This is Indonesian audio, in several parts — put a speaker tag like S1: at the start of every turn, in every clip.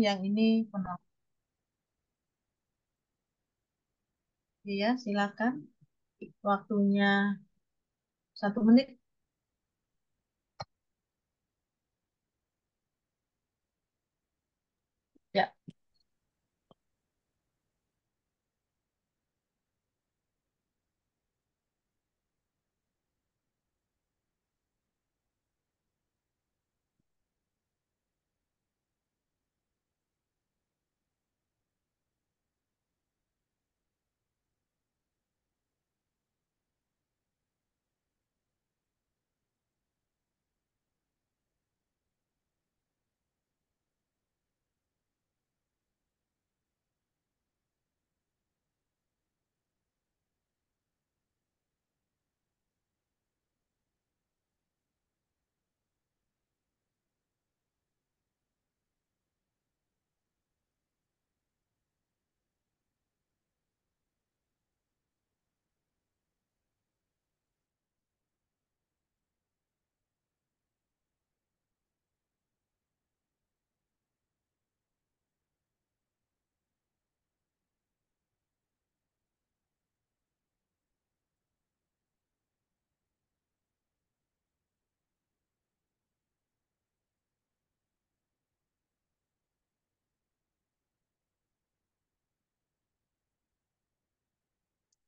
S1: yang ini penonton. Iya, silakan. Waktunya 1 menit. Ya,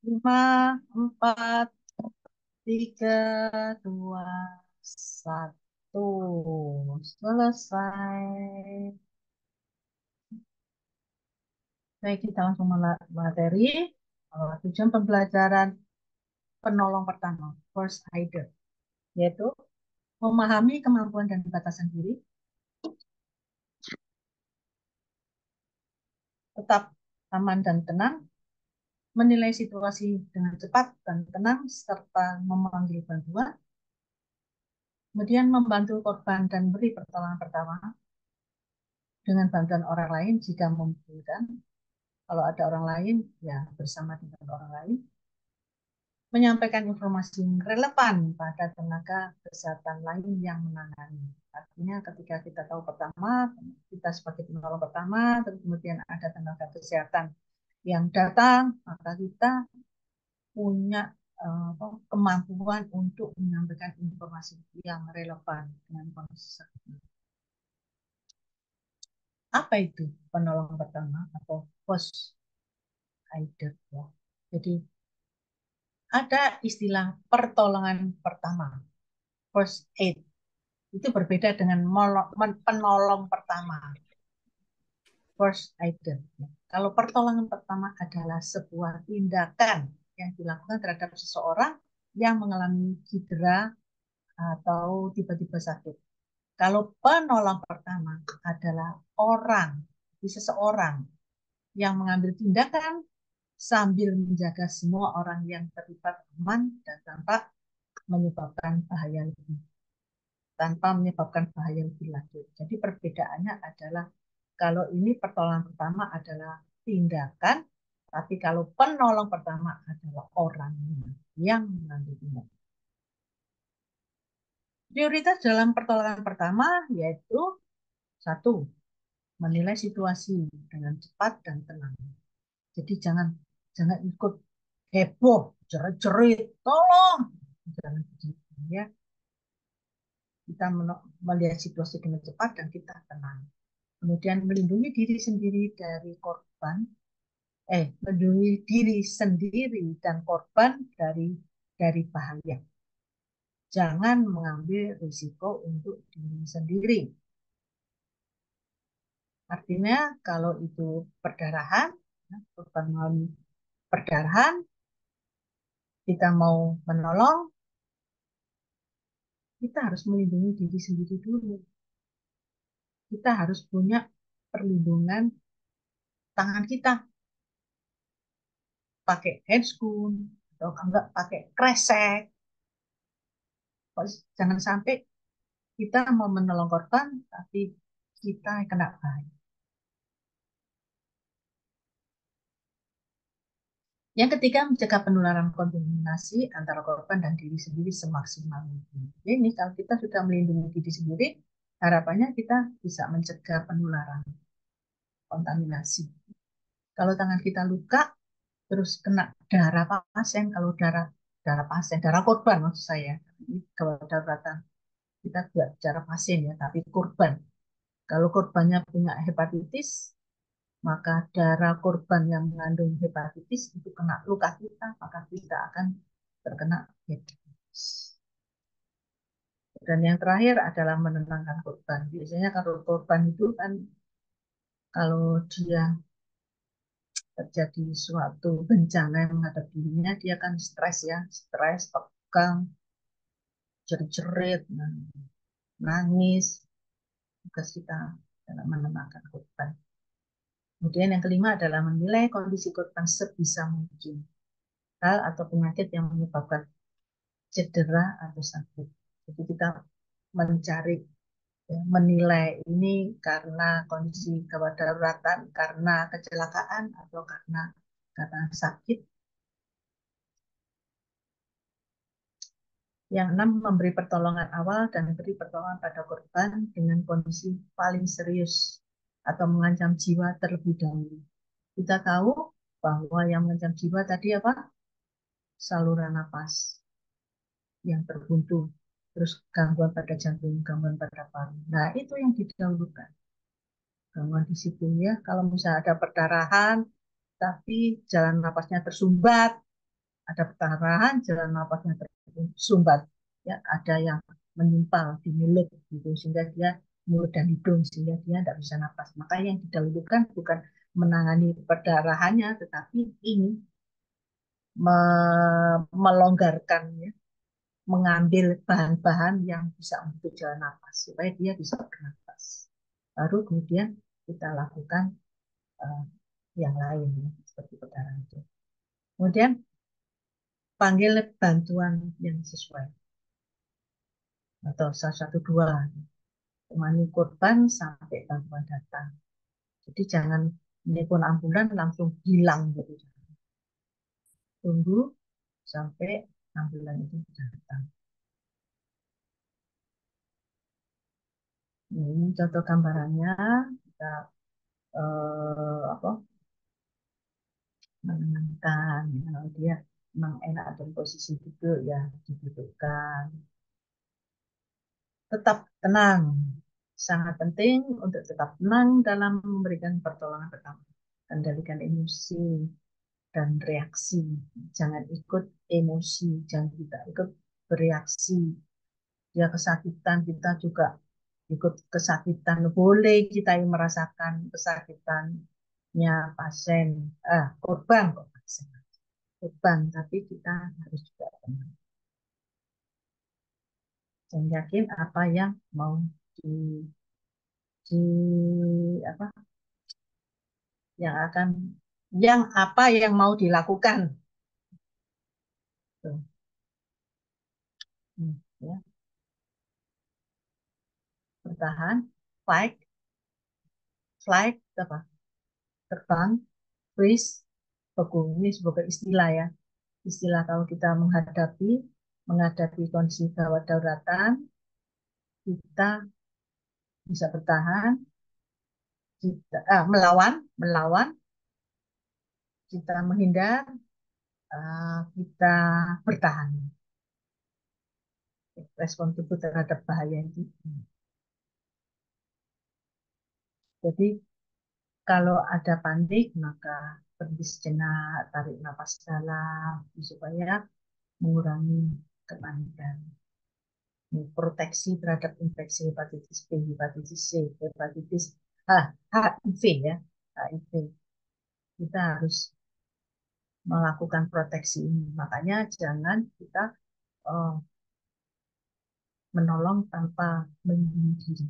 S1: lima, empat, tiga, dua, satu. Selesai. Baik, kita langsung materi. Tujuan pembelajaran penolong pertama, first aider, yaitu memahami kemampuan dan batasan diri, tetap aman dan tenang, menilai situasi dengan cepat dan tenang, serta memanggil bantuan, kemudian membantu korban dan beri pertolongan pertama dengan bantuan orang lain jika memungkinkan. Kalau ada orang lain, ya bersama dengan orang lain. Menyampaikan informasi yang relevan pada tenaga kesehatan lain yang menangani. Artinya ketika kita tahu pertama, kita sebagai penolong pertama, terus kemudian ada tenaga kesehatan yang datang, maka kita punya kemampuan untuk menyampaikan informasi yang relevan dengan kondisi. Apa itu penolong pertama atau first aider? Ya. Jadi ada istilah pertolongan pertama, first aid. Itu berbeda dengan penolong pertama, first aider. Kalau pertolongan pertama adalah sebuah tindakan yang dilakukan terhadap seseorang yang mengalami cedera atau tiba-tiba sakit. Kalau penolong pertama adalah orang, seseorang yang mengambil tindakan sambil menjaga semua orang yang terlibat aman dan tanpa menyebabkan bahaya lebih lanjut. Jadi perbedaannya adalah kalau ini pertolongan pertama adalah tindakan, tapi kalau penolong pertama adalah orangnya yang mengambil tindakan. Prioritas dalam pertolongan pertama yaitu satu, menilai situasi dengan cepat dan tenang. Jadi jangan jangan ikut heboh, jerit-jerit, tolong. Jangan begitu ya. Kita melihat situasi dengan cepat dan kita tenang. Kemudian melindungi diri sendiri dari korban, melindungi diri sendiri dan korban dari bahaya. Jangan mengambil risiko untuk diri sendiri. Artinya kalau itu perdarahan, korban mengalami perdarahan, kita mau menolong, kita harus melindungi diri sendiri dulu. Kita harus punya perlindungan tangan kita, pakai handscoon atau enggak pakai kresek. Jangan sampai kita mau menolong korban, tapi kita kena bahaya. Yang ketiga, mencegah penularan kontaminasi antara korban dan diri sendiri semaksimal mungkin. Ini kalau kita sudah melindungi diri sendiri, harapannya kita bisa mencegah penularan. kontaminasi. Kalau tangan kita luka, terus kena darah pasien, kalau darah darah pasien, darah korban maksud saya. Ini kalau daratan kita tidak bicara pasien ya, tapi korban. Kalau korbannya punya hepatitis, maka darah korban yang mengandung hepatitis itu kena luka kita, maka kita akan terkena hepatitis. Dan yang terakhir adalah menenangkan korban. Biasanya kalau korban itu kan kalau dia terjadi suatu bencana yang menghadap dirinya, dia kan stres ya, stres, tegang, jerit-jerit, nangis. Tugas kita dalam menenangkan korban. Kemudian yang kelima adalah menilai kondisi korban sebisa mungkin. Hal atau penyakit yang menyebabkan cedera atau sakit. Jadi kita mencari, ya, menilai ini karena kondisi gawat daruratan, karena kecelakaan, atau karena sakit. Yang enam, memberi pertolongan awal dan beri pertolongan pada korban dengan kondisi paling serius atau mengancam jiwa terlebih dahulu. Kita tahu bahwa yang mengancam jiwa tadi apa? Saluran napas yang terbuntu, terus gangguan pada jantung, gangguan pada paru. Nah, itu yang didahulukan. Gangguan di situ ya. Kalau misalnya ada perdarahan, tapi jalan napasnya tersumbat, ada perdarahan, jalan napasnya tersumbat, ya ada yang menyimpal di mulut, gitu, sehingga dia mulut dan hidung, sehingga dia tidak bisa napas. Maka yang didahulukan bukan menangani perdarahannya, tetapi ini melonggarkan, ya, mengambil bahan-bahan yang bisa untuk jalan nafas supaya dia bisa bernapas. Baru kemudian kita lakukan uh, yang lain, ya, seperti perdarahan itu. Kemudian panggil bantuan yang sesuai atau salah satu dua, temani korban sampai bantuan datang. Jadi jangan telepon ambulan langsung hilang gitu. Tunggu sampai ambulan itu datang. Ini contoh gambarannya, kita apa, menenangkan, ya, kalau dia memang enak dalam posisi duduk ya didudukkan. Tetap tenang, sangat penting untuk tetap tenang dalam memberikan pertolongan pertama. Kendalikan emosi dan reaksi, jangan ikut emosi, jangan kita ikut bereaksi. Dia kesakitan, kita juga ikut kesakitan. Boleh kita yang merasakan kesakitannya pasien, korban kok pasien. Korban, tapi kita harus juga tenang dan yakin apa yang mau di, di apa yang akan yang apa yang mau dilakukan. Tuh. Ya. Bertahan, fight, flight, apa? Terbang, freeze, beku. Ini sebagai istilah ya. Istilah kalau kita menghadapi kondisi gawat dauratan, kita bisa bertahan, kita melawan, kita menghindar, kita bertahan. Respon tubuh terhadap bahaya itu. Jadi kalau ada panik, maka berhenti sejenak, tarik nafas dalam supaya mengurangi kepanikan. Proteksi terhadap infeksi hepatitis B, hepatitis C, hepatitis HIV ya, HIV. Kita harus melakukan proteksi ini. Makanya jangan kita uh, menolong tanpa melindungi diri.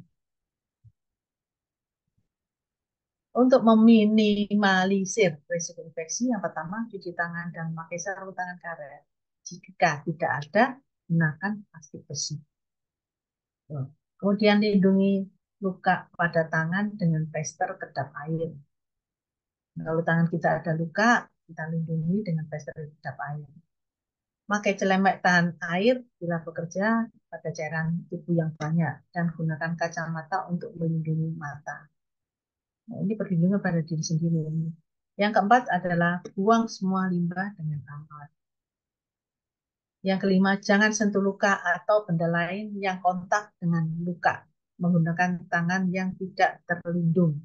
S1: Untuk meminimalisir risiko infeksi, yang pertama cuci tangan dan memakai sarung tangan karet. Jika tidak ada, gunakan plastik bersih. Kemudian lindungi luka pada tangan dengan plester kedap air. Kalau tangan kita ada luka, kita lindungi dengan plester kedap air. Pakai celemek tahan air bila bekerja pada cairan tubuh yang banyak dan gunakan kacamata untuk melindungi mata. Nah, ini perlindungan pada diri sendiri. Yang keempat adalah buang semua limbah dengan aman. Yang kelima, jangan sentuh luka atau benda lain yang kontak dengan luka menggunakan tangan yang tidak terlindung.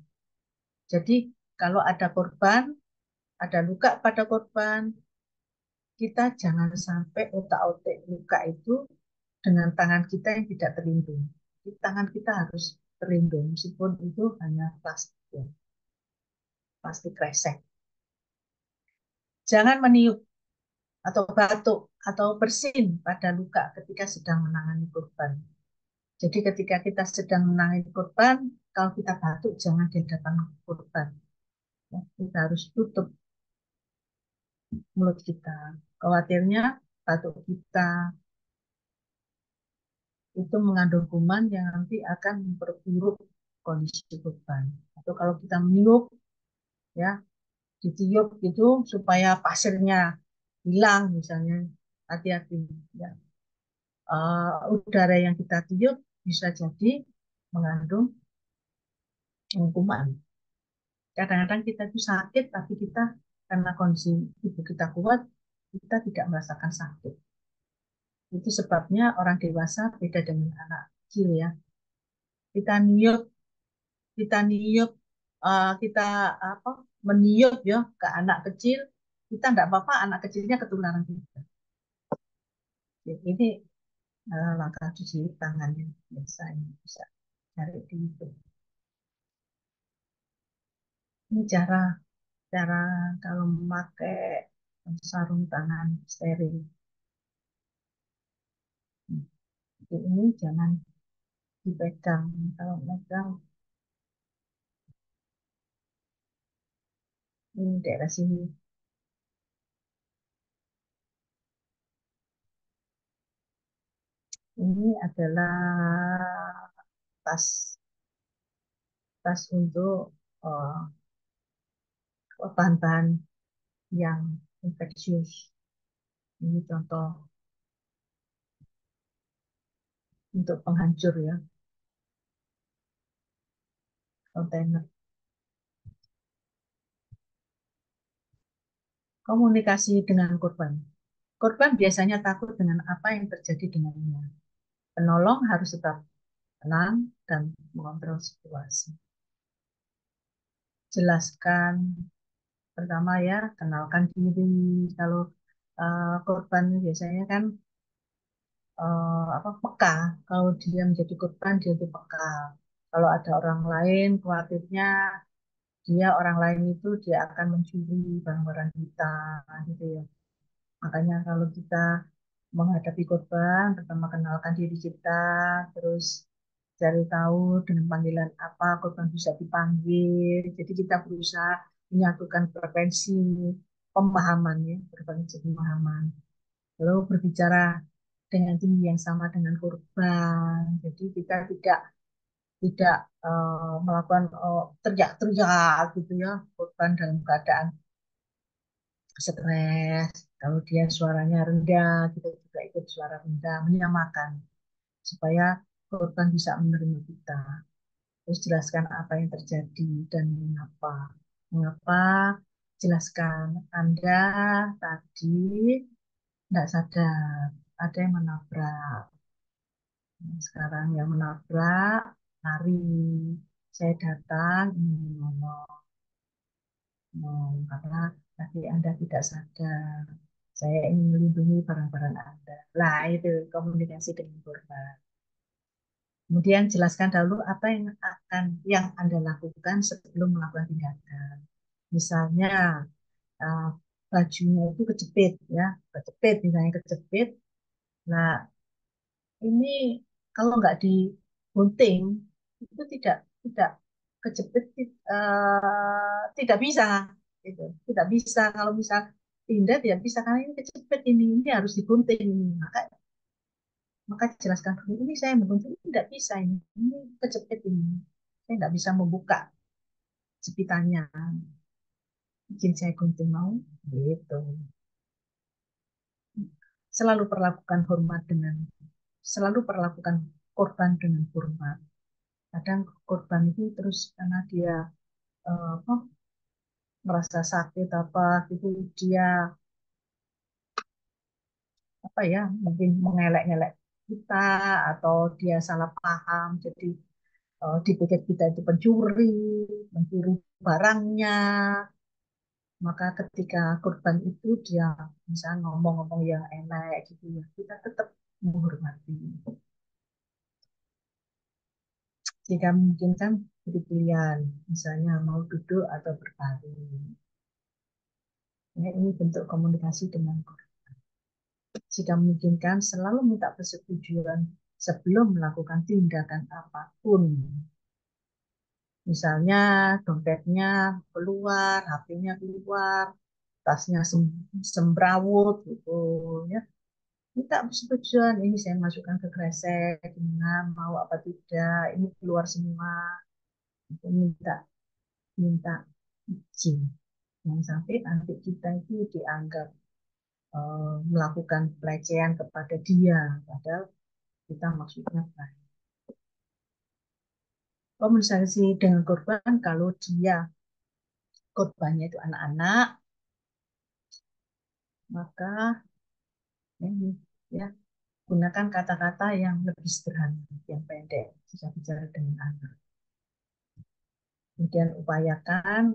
S1: Jadi kalau ada korban, ada luka pada korban, kita jangan sampai otak-otik luka itu dengan tangan kita yang tidak terlindung. Jadi, tangan kita harus terlindung, meskipun itu hanya plastik, ya, plastik kresek. Jangan meniup atau batuk atau bersin pada luka ketika sedang menangani korban. Jadi ketika kita sedang menangani korban, kalau kita batuk jangan di hadapan korban. Ya, kita harus tutup mulut kita. Khawatirnya batuk kita itu mengandung kuman yang nanti akan memperburuk kondisi korban. Atau kalau kita meniup, ya ditiup gitu supaya pasirnya hilang misalnya, hati-hati. Ya. Udara yang kita tiup bisa jadi mengandung kuman. Kadang-kadang kita itu sakit, tapi kita karena kondisi tubuh kita kuat, kita tidak merasakan sakit. Itu sebabnya orang dewasa beda dengan anak kecil ya. Kita niup, kita apa meniup ya ke anak kecil, kita tidak apa-apa, anak kecilnya ketularan kita. Jadi ini langkah cuci tangan yang biasanya bisa cari di YouTube. Ini cara cara kalau memakai sarung tangan steril. Ini jangan dipegang. Kalau megang ini daerah sini. Ini adalah tas tas untuk uh, bahan-bahan yang infeksius. Ini contoh untuk penghancur ya, kontainer. Komunikasi dengan korban. Korban biasanya takut dengan apa yang terjadi dengannya. Penolong harus tetap tenang dan mengontrol situasi. Jelaskan pertama ya, kenalkan diri. Kalau korban biasanya kan apa peka. Kalau dia menjadi korban, dia itu peka. Kalau ada orang lain, khawatirnya dia orang lain itu dia akan mencuri barang-barang kita, gitu ya. Makanya kalau kita menghadapi korban, pertama kenalkan diri kita, terus cari tahu dengan panggilan apa korban bisa dipanggil. Jadi kita berusaha menyatukan frekuensi pemahaman ya, frekuensi pemahaman. Lalu berbicara dengan tinggi yang sama dengan korban. Jadi kita tidak tidak melakukan teriak-teriak gitu ya, korban dalam keadaan stres. Kalau dia suaranya rendah, kita juga ikut suara rendah, menyamakan supaya korban bisa menerima kita. Terus jelaskan apa yang terjadi dan mengapa. Mengapa? Jelaskan Anda tadi tidak sadar, ada yang menabrak. Sekarang yang menabrak lari. Saya datang ingin menolong. Karena tadi Anda tidak sadar. Saya ingin melindungi barang-barang Anda. Lah, itu komunikasi dengan korban. Kemudian jelaskan dahulu apa yang Anda lakukan sebelum melakukan tindakan. Misalnya uh, bajunya itu kejepit ya, kejepit misalnya kejepit. Nah, ini kalau nggak digunting itu tidak kejepit, tidak bisa gitu. Tidak bisa kalau misal pindah tidak bisa karena ini kejepit, ini harus digunting ini. Maka jelaskan dulu, ini saya membentuk ini tidak bisa, ini kejepit ini. Saya tidak bisa membuka jepitannya. Bikin saya gunting mau, gitu. Selalu perlakukan hormat dengan, selalu perlakukan korban dengan hormat. Kadang korban itu terus karena dia apa, merasa sakit apa itu dia apa ya mungkin mengelek-elek kita atau dia salah paham jadi dipikir kita itu pencuri, mencuri barangnya, maka ketika korban itu dia misalnya ngomong-ngomong yang enak gitu ya kita tetap menghormati. Jika memungkinkan beri pilihan, misalnya mau duduk atau berbaring. Nah, ini bentuk komunikasi dengan korban. Jika memungkinkan, selalu minta persetujuan sebelum melakukan tindakan apapun. Misalnya dompetnya keluar, HP-nya keluar, tasnya sembrawut gitu ya. Minta persetujuan, ini saya masukkan ke kresek, gimana, mau apa tidak, ini keluar semua. Itu minta minta izin. Yang sampai nanti kita itu dianggap melakukan pelecehan kepada dia, padahal kita maksudnya baik. Komunikasi dengan korban kalau dia korbannya itu anak-anak, maka ini ya gunakan kata-kata yang lebih sederhana, yang pendek jika bicara dengan anak. Kemudian upayakan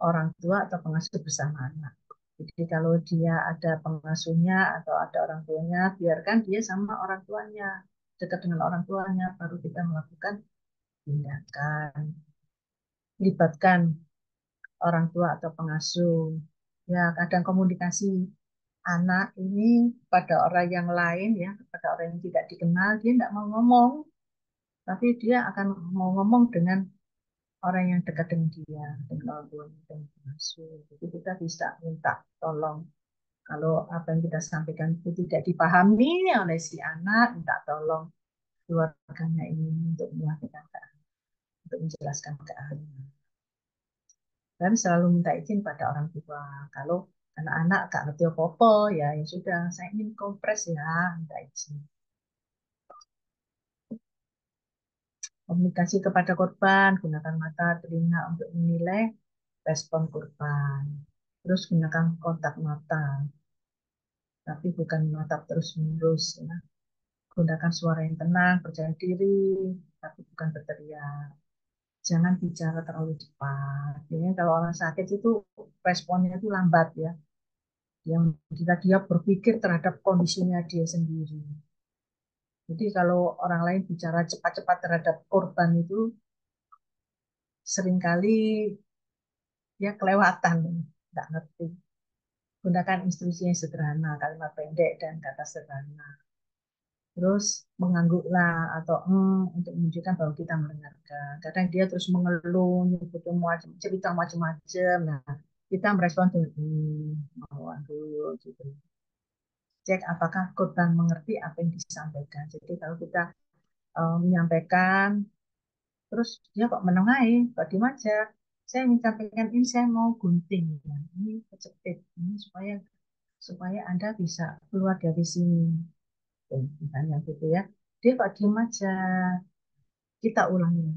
S1: orang tua atau pengasuh bersama anak. Jadi kalau dia ada pengasuhnya atau ada orang tuanya, biarkan dia sama orang tuanya, dekat dengan orang tuanya, baru kita melakukan tindakan. Libatkan orang tua atau pengasuh. Ya, kadang komunikasi anak ini pada orang yang lain ya, kepada orang yang tidak dikenal, dia tidak mau ngomong, tapi dia akan mau ngomong dengan orang yang dekat dengan dia, dengan orang tua dan pengasuh. Jadi kita bisa minta tolong kalau apa yang kita sampaikan itu tidak dipahami oleh si anak, minta tolong keluarganya ini untuk menyampaikan ke anak, untuk menjelaskan ke anak. Dan selalu minta izin pada orang tua. Kalau anak-anak gak ngerti apa-apa, ya ya sudah, saya ingin kompres ya, minta izin. Komunikasi kepada korban, gunakan mata, telinga untuk menilai respon korban. Terus gunakan kontak mata, tapi bukan menatap terus-menerus. Ya. Gunakan suara yang tenang, percaya diri, tapi bukan berteriak. Jangan bicara terlalu cepat. Jadi kalau orang sakit itu responnya itu lambat ya. Yang jika dia berpikir terhadap kondisinya dia sendiri. Jadi kalau orang lain bicara cepat-cepat terhadap korban itu seringkali dia kelewatan, nggak ngerti. Gunakan instruksi yang sederhana, kalimat pendek dan kata sederhana. Terus mengangguklah atau untuk menunjukkan bahwa kita mendengarkan. Kadang dia terus mengeluh, nyebut cerita macam-macam. Nah, kita merespon dengan mau angguk gitu. Cek apakah korban mengerti apa yang disampaikan. Jadi kalau kita menyampaikan, terus dia kok menengahi, kok diem aja. Saya menyampaikan ini, saya mau gunting. Ya. Ini kejepit, ini supaya supaya Anda bisa keluar dari sini. Tuh, misalnya gitu ya. Dia kok diem aja. Kita ulangi.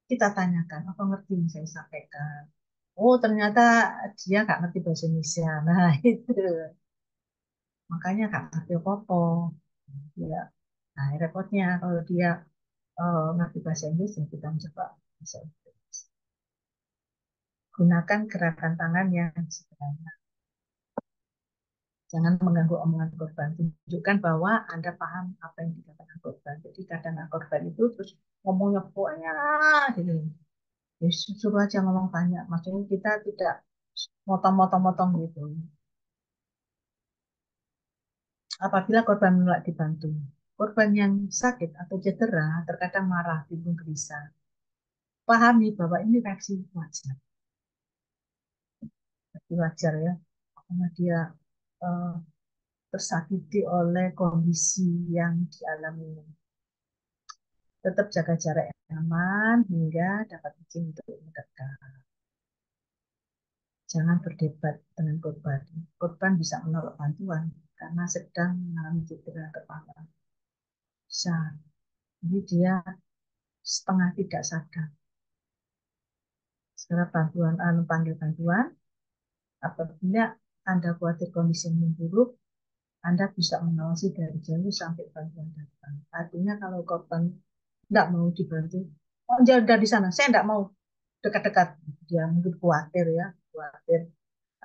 S1: Kita tanyakan, apa ngerti yang saya sampaikan? Oh, ternyata dia nggak ngerti bahasa Indonesia. Nah, itu. Makanya nggak ngerti apa-apa. Ya. Nah, repotnya kalau dia ngerti bahasa Inggris, ya kita mencoba bahasa Inggris. Gunakan gerakan tangan yang sederhana. Jangan mengganggu omongan korban. Tunjukkan bahwa Anda paham apa yang dikatakan korban. Jadi kadang korban itu terus ngomongnya banyak gitu. Ya, suruh aja ngomong banyak. Maksudnya kita tidak motong-motong-motong gitu. Apabila korban menolak dibantu, korban yang sakit atau cedera terkadang marah, bingung, gelisah. Pahami bahwa ini reaksi wajar. Reaksi wajar ya. Karena dia eh, tersakiti oleh kondisi yang dialami. Tetap jaga jarak yang aman hingga dapat izin untuk mendekat. Jangan berdebat dengan korban. Korban bisa menolak bantuan karena sedang mengalami cedera kepala. Bisa. Jadi dia setengah tidak sadar. segera bantuan, panggil bantuan. Apabila Anda khawatir kondisi memburuk, Anda bisa mengawasi dari jauh sampai bantuan datang. Artinya kalau korban tidak mau dibantu, oh dia udah di sana, saya tidak mau dekat-dekat. Dia mungkin khawatir ya, khawatir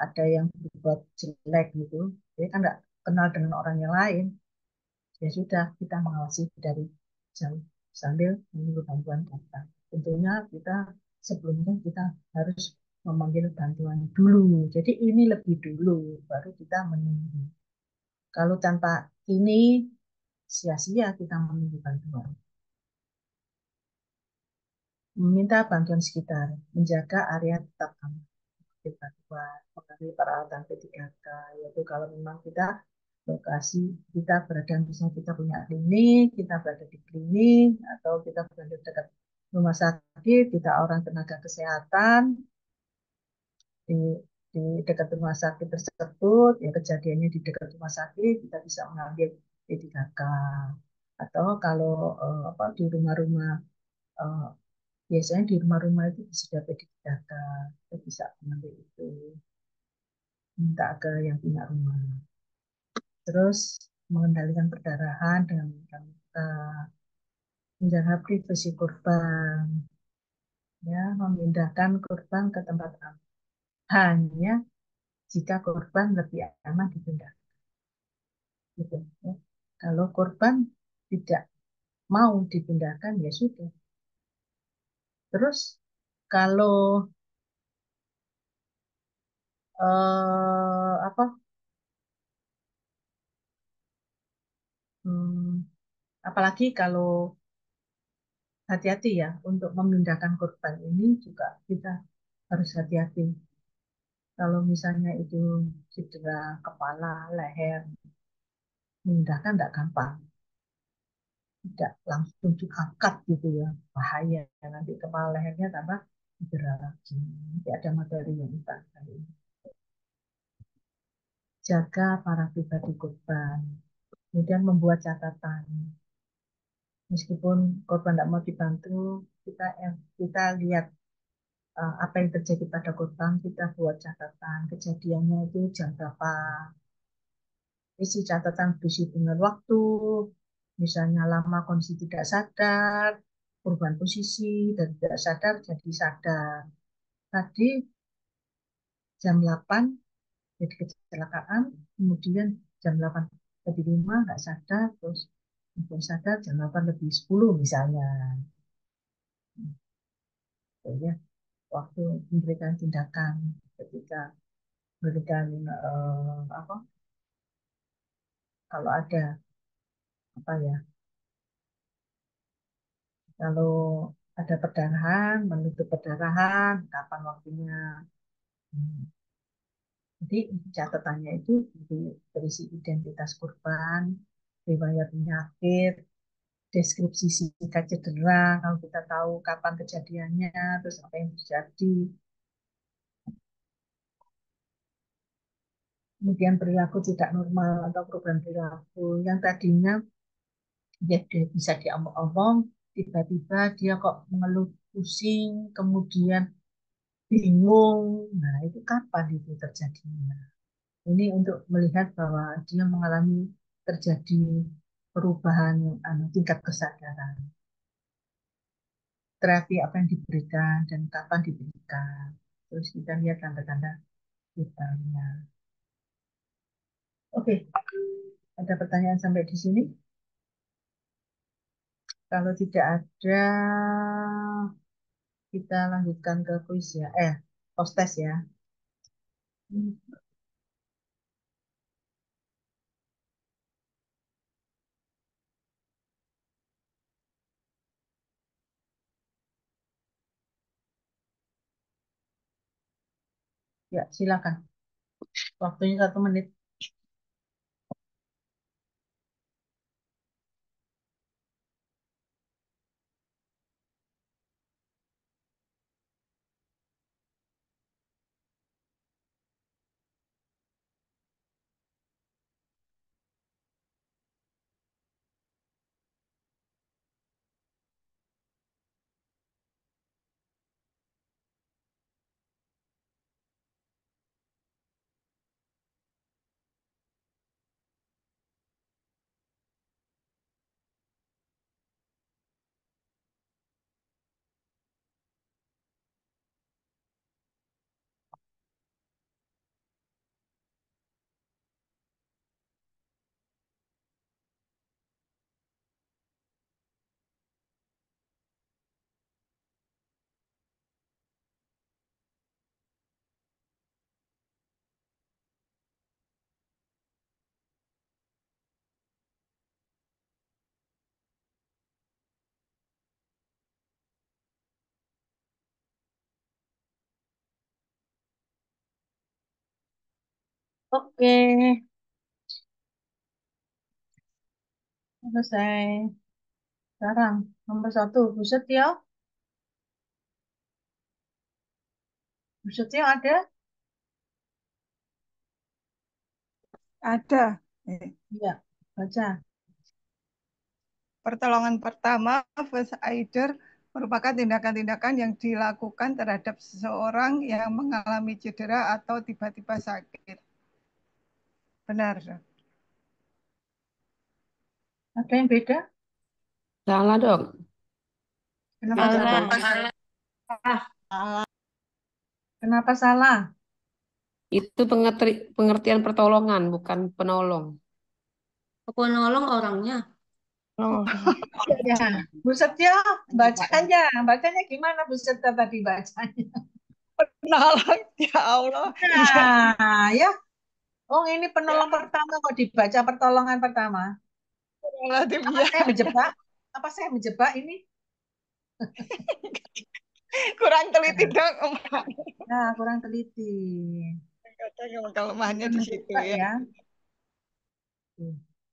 S1: ada yang berbuat jelek gitu. Dia kan nggak kenal dengan orang yang lain. Ya sudah, kita mengawasi dari jauh sambil menunggu bantuan datang. Tentunya kita sebelumnya kita harus memanggil bantuan dulu. Jadi ini lebih dulu, baru kita menunggu. Kalau tanpa ini, sia-sia kita menunggu bantuan. Meminta bantuan sekitar, menjaga area tetap aman. Bantuan, mengambil peralatan P3K, yaitu kalau memang kita lokasi kita berada, misalnya kita punya klinik, kita berada di klinik, atau kita berada dekat rumah sakit, kita orang tenaga kesehatan, di, di dekat rumah sakit tersebut, ya kejadiannya di dekat rumah sakit, kita bisa mengambil P3K. Atau kalau apa, di rumah-rumah, eh, biasanya di rumah-rumah itu sudah P3K, kita bisa mengambil itu, minta ke yang punya rumah. Terus mengendalikan perdarahan dengan menjaga privasi korban, ya, memindahkan korban ke tempat aman. Hanya jika korban lebih aman dipindahkan. Gitu, ya. Kalau korban tidak mau dipindahkan, ya sudah. Terus kalau apa? Hmm, apalagi kalau hati-hati ya untuk memindahkan korban ini juga kita harus hati-hati. Kalau misalnya itu cedera kepala, leher, memindahkan tidak gampang. Tidak langsung diangkat gitu ya. Bahaya. Nanti kepala lehernya tambah cedera lagi. Nanti ada materi yang entah kali ini. Jaga para pribadi korban. Kemudian membuat catatan. Meskipun korban tidak mau dibantu, kita lihat apa yang terjadi pada korban, kita buat catatan. Kejadiannya itu jam berapa, isi catatan berisi dengan waktu, misalnya lama kondisi tidak sadar, perubahan posisi, dan tidak sadar jadi sadar. Tadi jam 8 jadi kecelakaan, kemudian jam 8 lebih 5 nggak sadar, terus untuk sadar jam 8 lebih 10 misalnya. Ya, waktu memberikan tindakan ketika memberikan apa, kalau ada apa ya, kalau ada perdarahan, menutup perdarahan, kapan waktunya. Hmm. Jadi catatannya itu berisi identitas korban, riwayat penyakit, deskripsi singkat cedera, kalau kita tahu kapan kejadiannya, terus apa yang terjadi, kemudian perilaku tidak normal atau perubahan perilaku yang tadinya dia bisa diomong-omong, tiba-tiba dia kok mengeluh pusing, kemudian bingung. Nah, itu kapan itu terjadinya? Ini untuk melihat bahwa dia mengalami terjadi perubahan tingkat kesadaran. Terapi apa yang diberikan dan kapan diberikan. Terus kita lihat tanda-tanda vitalnya. Oke, ada pertanyaan sampai di sini? Kalau tidak ada, kita lanjutkan ke kuis ya. Post test ya. Hmm. Ya, silakan. Waktunya 1 menit. Oke, selesai. Sekarang nomor satu, Busetio. Busetio ada?
S2: Ada.
S1: Iya, baca.
S2: Pertolongan pertama, first aider, merupakan tindakan-tindakan yang dilakukan terhadap seseorang yang mengalami cedera atau tiba-tiba sakit. Benar.
S1: Ada yang beda?
S3: Salah, Dok.
S1: Kenapa
S4: Salah.
S1: salah? Kenapa salah?
S3: Itu pengertian pertolongan, bukan penolong.
S4: Penolong orangnya.
S2: Oh,
S1: Ya, Bu Setio, bacanya. Bacanya gimana Bu Setio tadi bacanya?
S2: penolong, ya Allah. Iya,
S1: Nah, ya. Oh, ini
S2: ya,
S1: penolong pertama kok dibaca pertolongan pertama.
S2: relatif
S1: Apa
S2: ya.
S1: saya menjebak? Apa saya menjebak ini?
S2: Kurang teliti
S1: Nah,
S2: dong.
S1: nah, kurang teliti.
S2: Kadang kelemahannya
S1: Bukan
S2: di situ
S1: menjebak
S2: ya.
S1: ya.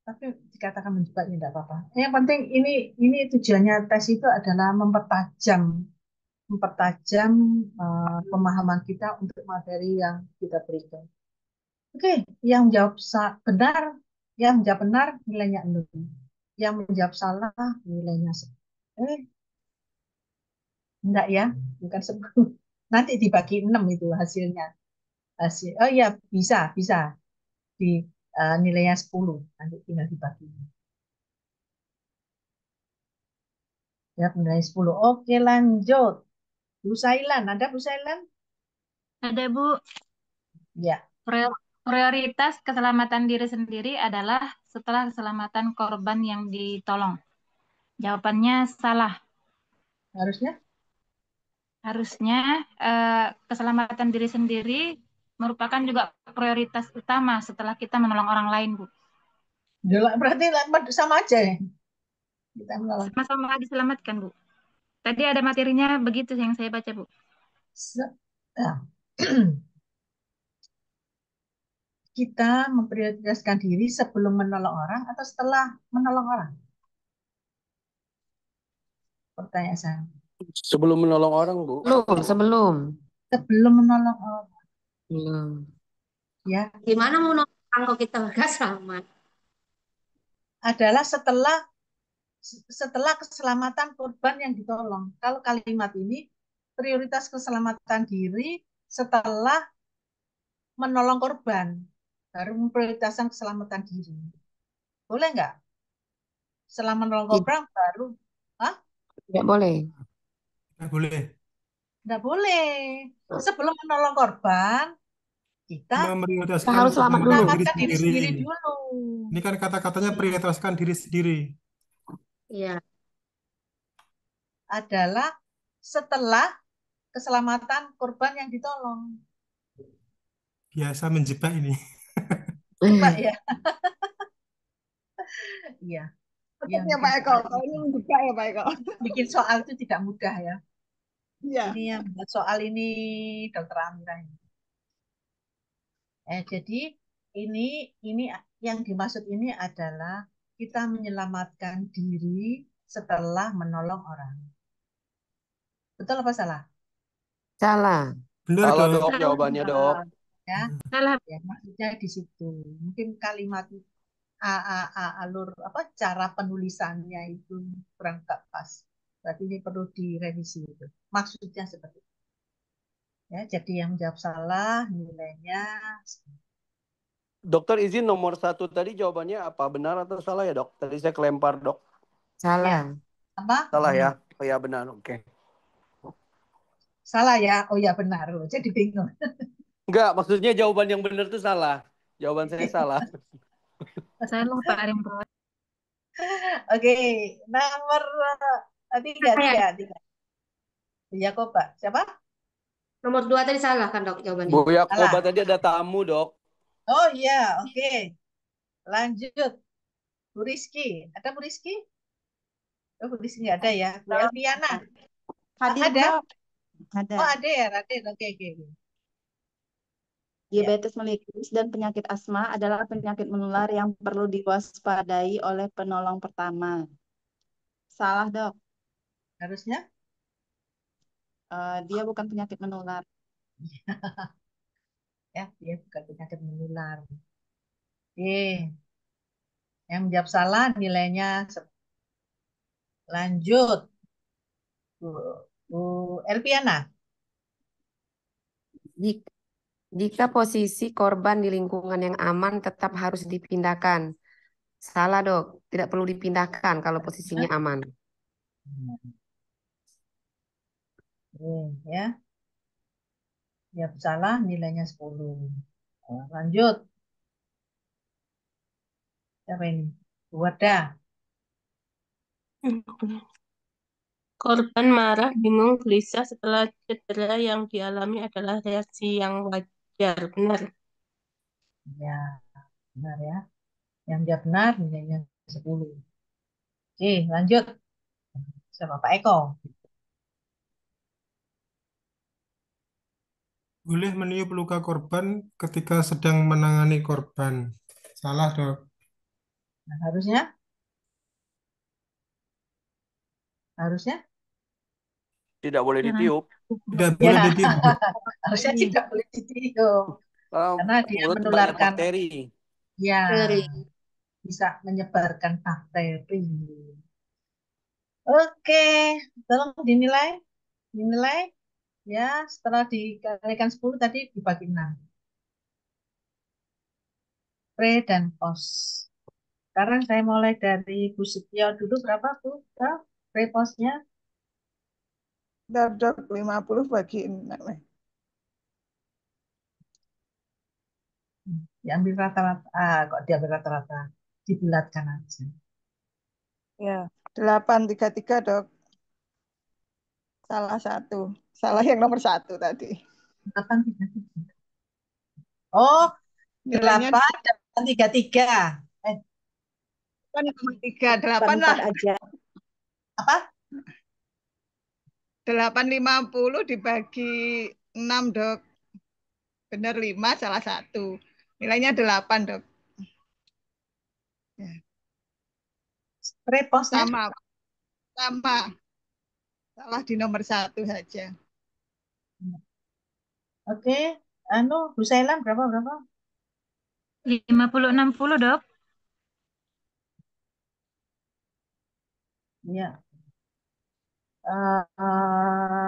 S1: Tapi dikatakan menjebak ya tidak apa-apa. Yang penting ini tujuannya tes itu adalah mempertajam pemahaman kita untuk materi yang kita berikan. Oke, yang menjawab benar, yang menjawab benar nilainya 0. Yang menjawab salah nilainya 10. Enggak ya, bukan 10. Nanti dibagi 6 itu hasilnya. Oh iya, bisa di nilainya 10. Nanti tinggal dibagi. Ya, nilai 10. Oke, lanjut. Bu Sailan, ada Bu Sailan?
S5: Ada Bu,
S1: Ya,
S5: prioritas keselamatan diri sendiri adalah setelah keselamatan korban yang ditolong. Jawabannya salah.
S1: harusnya.
S5: Harusnya keselamatan diri sendiri merupakan juga prioritas utama setelah kita menolong orang lain, Bu.
S1: Berarti sama aja ya. Kita menolong.
S5: Sama-sama diselamatkan, Bu. Tadi ada materinya begitu yang saya baca, Bu.
S1: Nah, kita memprioritaskan diri sebelum menolong orang atau setelah menolong orang? Pertanyaan saya.
S6: Sebelum menolong orang, Bu.
S3: Sebelum.
S1: Sebelum menolong orang,
S3: Belum.
S1: ya,
S4: Gimana mau nolong kalau kita nggak selamat?
S1: adalah setelah keselamatan korban yang ditolong. Kalau kalimat ini prioritas keselamatan diri setelah menolong korban, baru memprioritaskan keselamatan diri. Boleh nggak? Setelah menolong korban baru, ah,
S3: Tidak boleh.
S7: Nggak boleh
S1: nggak boleh. Sebelum menolong korban, kita
S3: Kita
S7: memprioritaskan
S3: harus selamat dulu.
S7: keselamatan diri
S1: selamatkan diri
S7: sendiri.
S1: sendiri dulu.
S7: Ini kan kata-katanya
S1: Ya,
S7: prioritaskan diri sendiri.
S4: Iya.
S1: adalah setelah keselamatan korban yang ditolong.
S7: Biasa menjebak ini.
S1: Coba ya. Iya, yang
S2: Maksudnya
S1: bikin
S2: Pak Eko,
S1: soal
S2: kalau ini
S1: itu,
S2: juga ya Pak Eko.
S1: bikin soal itu tidak mudah ya.
S2: Iya.
S1: Ini yang buat soal ini Dokter Amira ini. Jadi ini yang dimaksud ini adalah kita menyelamatkan diri setelah menolong orang. Betul apa salah?
S3: Salah.
S7: Benar
S6: Salah,
S7: dong.
S6: Dok, jawabannya, Dok.
S1: Ya,
S5: Salah.
S1: ya maksudnya di situ. Mungkin kalimat alur apa cara penulisannya itu kurang tak pas. Berarti ini perlu direvisi itu. Maksudnya seperti itu. Ya, jadi yang menjawab salah nilainya
S6: Dokter izin nomor 1 tadi jawabannya apa? Benar atau salah ya, Dok? Tadi saya kelempar, Dok.
S1: ya
S3: Salah.
S1: apa?
S6: Salah ya? Oh ya, benar. Oke.
S1: Salah ya. Oh ya benar. Jadi bingung.
S6: Enggak, maksudnya jawaban yang benar itu salah. Jawaban saya salah.
S5: Saya lupa ada yang
S1: Oke, nomor tiga,
S4: Saya
S1: tiga, tiga. Ya kok Pak. Siapa?
S4: nomor 2 tadi salah kan dok jawabannya.
S6: Bu Yakoba
S1: Salah.
S6: tadi ada tamu, Dok.
S1: Oh iya, oke. Lanjut. Bu Rizky. Ada Bu Rizky? Oh, Bu Rizky nggak ada ya. Bu Elviana.
S2: Hadir
S1: Ada?
S2: Mbak. Ada.
S1: Oh ada ya, Raden. Oke, oke, oke.
S8: Diabetes mellitus dan penyakit asma adalah penyakit menular yang perlu diwaspadai oleh penolong pertama. Salah, Dok.
S1: Harusnya
S8: Dia bukan penyakit menular.
S1: ya, dia bukan penyakit menular. Oke, yang menjawab salah nilainya lanjut. Bu Elpiana.
S3: Jika posisi korban di lingkungan yang aman tetap harus dipindahkan. Salah, Dok. Tidak perlu dipindahkan kalau posisinya aman.
S1: Ya. Ya, salah nilainya 10. Lanjut. Siapa ini? Wadah.
S9: Korban marah, bingung, gelisah setelah cedera yang dialami adalah reaksi yang wajar. Benar.
S1: Ya, benar ya. Yang jawab benar nilainya 10. Oke, lanjut. Sama Pak Eko.
S7: Boleh meniup luka korban ketika sedang menangani korban. Salah, Dok.
S1: Nah, harusnya
S6: Tidak boleh
S5: Jangan.
S6: ditiup.
S7: Tidak boleh
S1: ya,
S7: ditiup.
S1: harusnya tidak boleh ditiup karena dia
S6: Mulut banyak
S1: menularkan,
S6: bakteri.
S1: ya,
S4: Bakteri.
S1: bisa menyebarkan bakteri. Oke, tolong dinilai ya, setelah dikalikan 10 tadi dibagi 6. Pre dan post. Sekarang saya mulai dari Bu Setio dulu, berapa Bu? Pre postnya
S2: Dok, 50 bagi 6.
S1: diambil rata-rata. Kok diambil rata-rata? Dibulatkan aja.
S2: Ya, 833, Dok. Salah satu. Salah yang nomor 1 tadi.
S1: 833. Oh,
S2: Nilainya
S1: 8 dan 33.
S2: 8,3. 8 lah.
S8: 4 aja.
S1: Apa?
S2: 850 dibagi 6, Dok. Benar 5, salah 1. Nilainya 8, Dok. Ya.
S1: Pre postnya
S2: Sama. Salah di nomor 1 saja.
S1: Oke, Bu Sailan berapa?
S5: 50-60, Dok.
S1: Ya.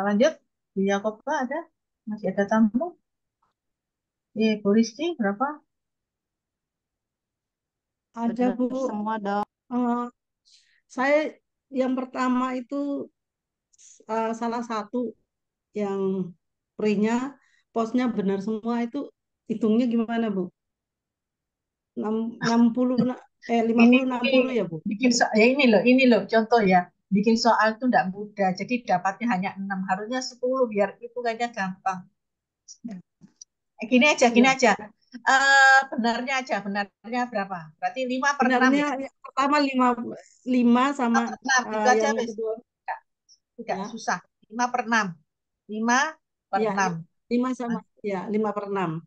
S1: Lanjut, Bu Yakoba ada? Masih ada tamu? Bu Rizky berapa?
S10: Ada,
S8: Benar
S10: Bu.
S8: semua, Dok.
S10: Saya yang pertama itu salah satu yang pre-nya, posnya benar semua itu hitungnya gimana, Bu? 60, 50, 60 ya, Bu?
S1: Ya ini loh contoh ya. Bikin soal itu enggak mudah. Jadi dapatnya hanya 6, harusnya 10 biar itu kayaknya gampang. Gini aja. Benarnya berapa? Berarti 5/6
S10: Benarnya
S1: ya.
S10: yang pertama 5 sama
S1: 5/6 itu aja
S10: yang
S1: wis.
S10: kedua
S1: Tidak
S10: ya.
S1: susah. 5/6. 5/6.
S10: 5 sama 5/6.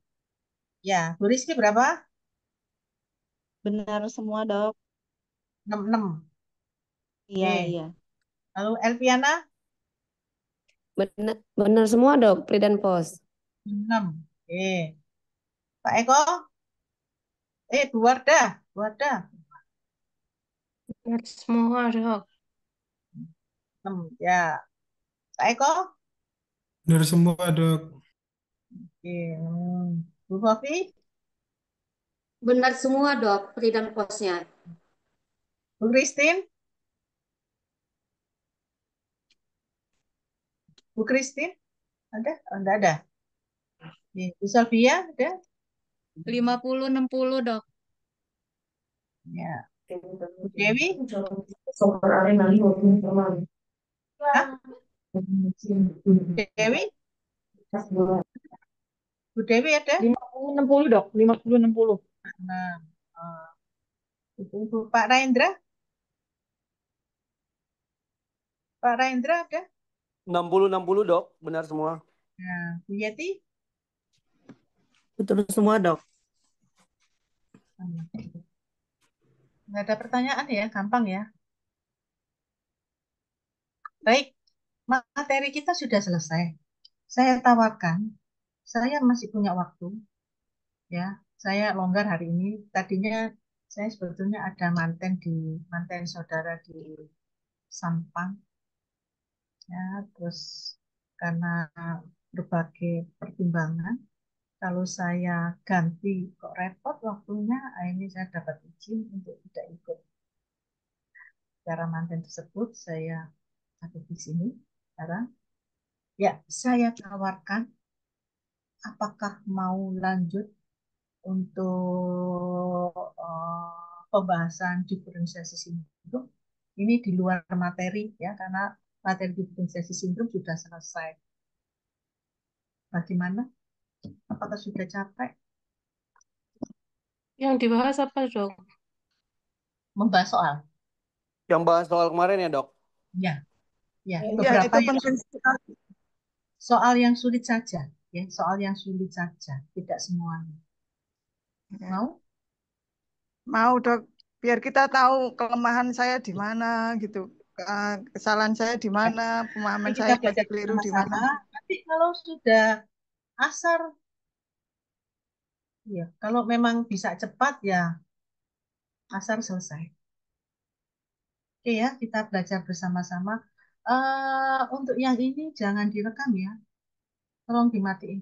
S1: Ya, Bu Rizky berapa?
S8: Benar semua, Dok.
S1: 66.
S8: Iya,
S1: Oke.
S8: iya.
S1: Lalu Elviana?
S3: Benar semua, Dok. Pre dan post.
S1: 6. Oke. Pak Eko? Bu Wardah.
S9: Benar semua, Dok.
S1: 6. Ya. Pak Eko?
S7: Benar semua, Dok.
S1: Oke. Bu Fofi?
S4: Benar semua, Dok, pre dan postnya.
S1: Bu Christine? Bu Christine? Ada? Oh, enggak ada. Bu Sylvia ada?
S5: 50-60, Dok.
S1: Ya. Bu Dewi? Hah? Dewi? Bu Dewi ada?
S10: 50-60, Dok. 50-60.
S1: Nah, Pak Raindra? Pak Raindra ada?
S6: 60-60, Dok. Benar semua.
S1: Nah, Bu Yeti?
S10: Betul semua, Dok.
S1: Nggak ada pertanyaan ya, gampang ya. Baik, materi kita sudah selesai. Saya tawarkan, saya masih punya waktu, ya. Saya longgar hari ini. Tadinya saya sebetulnya ada manten saudara di Sampang, ya. Terus karena berbagai pertimbangan, kalau saya ganti kok repot waktunya, ini saya dapat izin untuk tidak ikut acara manten tersebut. Saya ada di sini sekarang. Ya, saya tawarkan apakah mau lanjut untuk pembahasan diferensiasi sindrom. Ini di luar materi ya, karena materi diferensiasi sindrom sudah selesai. Bagaimana? Apakah sudah capek
S9: Yang dibahas apa, Dok?
S1: membahas soal?
S6: Yang bahas soal kemarin ya, Dok?
S1: Ya, ya,
S2: Ya,
S1: beberapa
S2: itu
S1: yang
S2: penting sekali.
S1: soal yang sulit saja, ya, soal yang sulit saja, tidak semuanya.
S2: Ya.
S1: Mau?
S2: Mau, Dok, biar kita tahu kelemahan saya di mana gitu. Kesalahan saya di
S1: Ya.
S2: mana, pemahaman
S1: Kita
S2: saya
S1: belajar
S2: keliru di mana.
S1: bersama-sama. Nanti kalau sudah asar, ya, kalau memang bisa cepat ya asar selesai. Oke ya, kita belajar bersama-sama. Untuk yang ini jangan direkam ya, tolong dimatiin.